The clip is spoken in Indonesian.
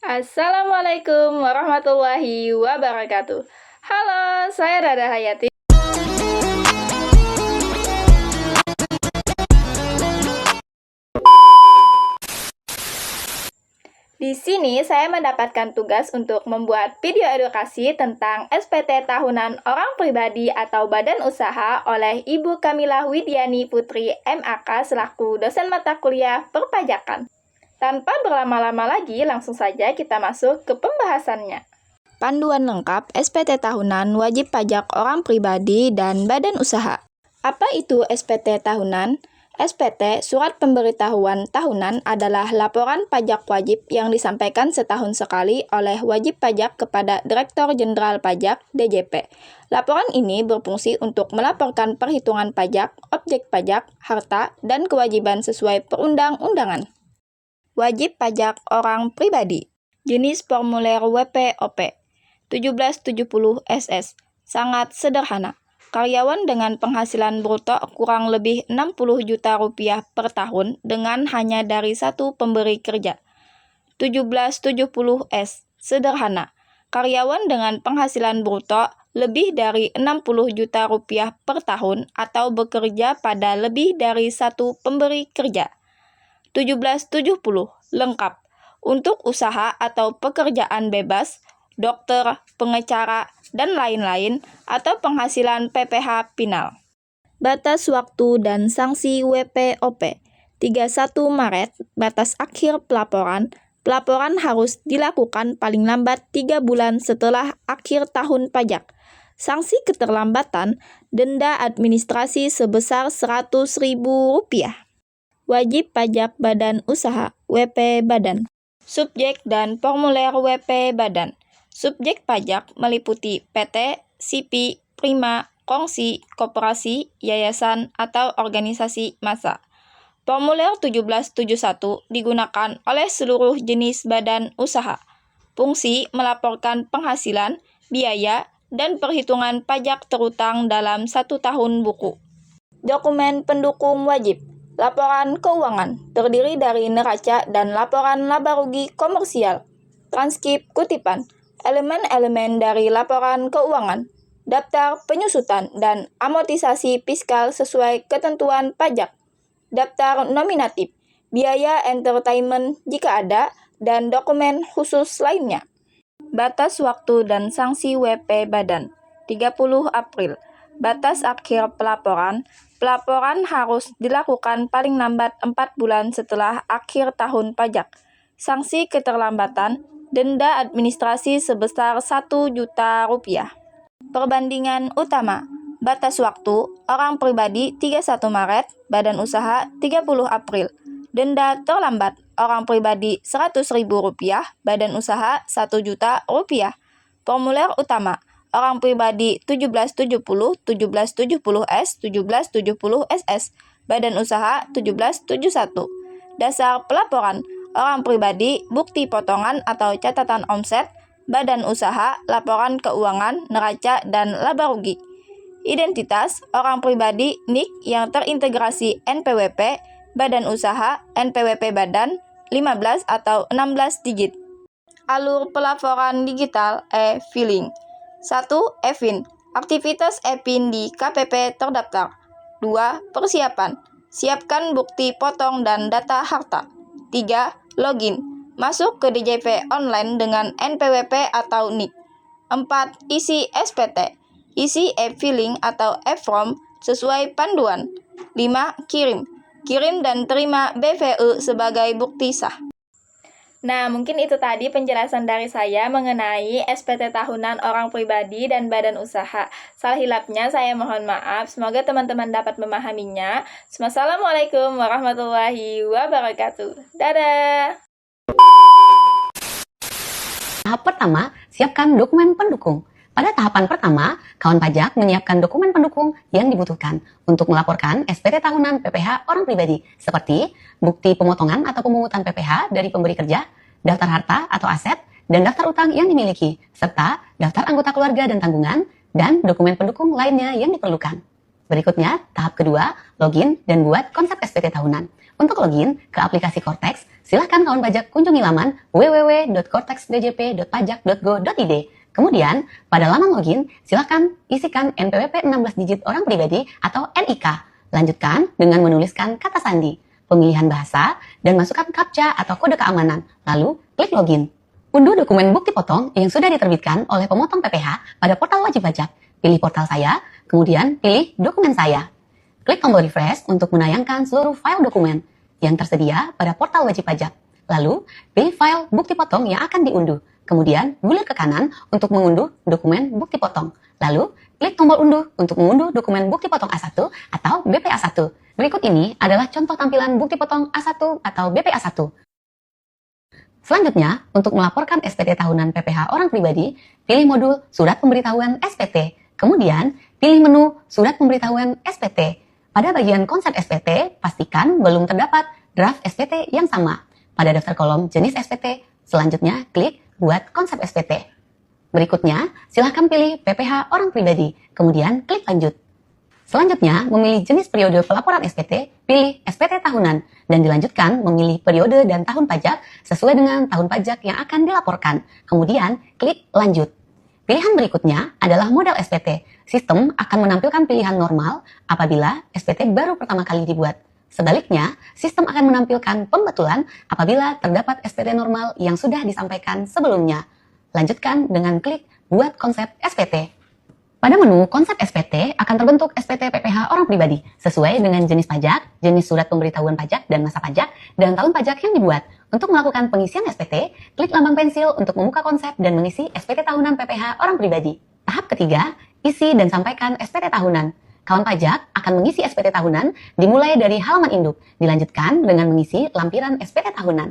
Assalamualaikum warahmatullahi wabarakatuh. Halo, saya Rada Hayati. Di sini saya mendapatkan tugas untuk membuat video edukasi tentang SPT tahunan orang pribadi atau badan usaha oleh Ibu Kamilah Widiani Putri MAK selaku dosen mata kuliah perpajakan. Tanpa berlama-lama lagi, langsung saja kita masuk ke pembahasannya. Panduan lengkap SPT tahunan wajib pajak orang pribadi dan badan usaha. Apa itu SPT tahunan? SPT, Surat Pemberitahuan Tahunan, adalah laporan pajak wajib yang disampaikan setahun sekali oleh wajib pajak kepada Direktur Jenderal Pajak (DJP). Laporan ini berfungsi untuk melaporkan perhitungan pajak, objek pajak, harta, dan kewajiban sesuai perundang-undangan. Wajib pajak orang pribadi. Jenis formulir WPOP 1770 SS. Sangat sederhana. Karyawan dengan penghasilan bruto kurang lebih 60 juta rupiah per tahun dengan hanya dari satu pemberi kerja. 1770S. Sederhana. Karyawan dengan penghasilan bruto lebih dari 60 juta rupiah per tahun atau bekerja pada lebih dari satu pemberi kerja. 1770. Lengkap. Untuk usaha atau pekerjaan bebas, dokter, pengacara, dan lain-lain, atau penghasilan PPh final. Batas waktu dan sanksi WPOP 31 Maret, batas akhir pelaporan. Pelaporan harus dilakukan paling lambat 3 bulan setelah akhir tahun pajak. Sanksi keterlambatan, denda administrasi sebesar Rp100.000. Wajib pajak badan usaha, WP Badan. Subjek dan formulir WP Badan. Subjek pajak meliputi PT, SIPI, Prima, Kongsi, Koperasi, Yayasan, atau organisasi massa. Formulir 1771 digunakan oleh seluruh jenis badan usaha. Fungsi melaporkan penghasilan, biaya, dan perhitungan pajak terutang dalam 1 tahun buku. Dokumen pendukung wajib. Laporan keuangan terdiri dari neraca dan laporan laba rugi komersial. Transkrip kutipan. Elemen-elemen dari laporan keuangan, daftar penyusutan dan amortisasi fiskal sesuai ketentuan pajak, daftar nominatif, biaya entertainment jika ada, dan dokumen khusus lainnya. Batas waktu dan sanksi WP Badan 30 April. Batas akhir pelaporan. Pelaporan harus dilakukan paling lambat 4 bulan setelah akhir tahun pajak. Sanksi keterlambatan, denda administrasi sebesar Rp1 juta. Perbandingan utama. Batas waktu, orang pribadi 31 Maret, badan usaha 30 April. Denda terlambat, orang pribadi Rp100.000, badan usaha Rp1 juta. Formulir utama, orang pribadi 1770, 1770S, 1770SS, badan usaha 1771. Dasar pelaporan, orang pribadi, bukti potongan atau catatan omset, badan usaha, laporan keuangan, neraca, dan laba rugi. Identitas, orang pribadi, NIK yang terintegrasi NPWP, badan usaha, NPWP badan, 15 atau 16 digit. Alur pelaporan digital, e-filing. 1. E-fin. Aktivitas e-fin di KPP terdaftar. 2. Persiapan. Siapkan bukti potong dan data harta. 3. Login. Masuk ke DJP online dengan NPWP atau NIK. 4. Isi SPT. Isi e-filing atau e-form sesuai panduan. 5. Kirim. Kirim dan terima BVE sebagai bukti sah. Nah, mungkin itu tadi penjelasan dari saya mengenai SPT tahunan orang pribadi dan badan usaha. Salah hilapnya saya mohon maaf. Semoga teman-teman dapat memahaminya. Wassalamualaikum warahmatullahi wabarakatuh. Dadah! Tahap pertama, siapkan dokumen pendukung. Pada tahapan pertama, kawan pajak menyiapkan dokumen pendukung yang dibutuhkan untuk melaporkan SPT tahunan PPh orang pribadi, seperti bukti pemotongan atau pemungutan PPh dari pemberi kerja, daftar harta atau aset, dan daftar utang yang dimiliki, serta daftar anggota keluarga dan tanggungan, dan dokumen pendukung lainnya yang diperlukan. Berikutnya, tahap kedua, login dan buat konsep SPT tahunan. Untuk login ke aplikasi Cortex, silahkan kawan pajak kunjungi laman www.cortexdjp.pajak.go.id. Kemudian, pada laman login, silahkan isikan NPWP 16 digit orang pribadi atau NIK. Lanjutkan dengan menuliskan kata sandi, pemilihan bahasa, dan masukkan CAPTCHA atau kode keamanan. Lalu, klik login. Unduh dokumen bukti potong yang sudah diterbitkan oleh pemotong PPh pada portal wajib pajak. Pilih portal saya, kemudian pilih dokumen saya. Klik tombol refresh untuk menayangkan seluruh file dokumen yang tersedia pada portal wajib pajak. Lalu, pilih file bukti potong yang akan diunduh. Kemudian, gulir ke kanan untuk mengunduh dokumen bukti potong. Lalu, klik tombol unduh untuk mengunduh dokumen bukti potong A1 atau BPA1. Berikut ini adalah contoh tampilan bukti potong A1 atau BPA1. Selanjutnya, untuk melaporkan SPT tahunan PPh orang pribadi, pilih modul Surat Pemberitahuan SPT. Kemudian, pilih menu Surat Pemberitahuan SPT. Pada bagian konsep SPT, pastikan belum terdapat draft SPT yang sama. Pada daftar kolom jenis SPT, selanjutnya klik Buat konsep SPT. Berikutnya, silahkan pilih PPh orang pribadi, kemudian klik Lanjut. Selanjutnya, memilih jenis periode pelaporan SPT, pilih SPT tahunan, dan dilanjutkan memilih periode dan tahun pajak sesuai dengan tahun pajak yang akan dilaporkan. Kemudian, klik Lanjut. Pilihan berikutnya adalah model SPT. Sistem akan menampilkan pilihan normal apabila SPT baru pertama kali dibuat. Sebaliknya, sistem akan menampilkan pembetulan apabila terdapat SPT normal yang sudah disampaikan sebelumnya. Lanjutkan dengan klik Buat konsep SPT. Pada menu konsep SPT akan terbentuk SPT PPh orang pribadi sesuai dengan jenis pajak, jenis surat pemberitahuan pajak dan masa pajak, dan tahun pajak yang dibuat. Untuk melakukan pengisian SPT, klik lambang pensil untuk membuka konsep dan mengisi SPT tahunan PPh orang pribadi. Tahap ketiga, isi dan sampaikan SPT tahunan. Kawan pajak akan mengisi SPT tahunan dimulai dari halaman induk, dilanjutkan dengan mengisi lampiran SPT tahunan.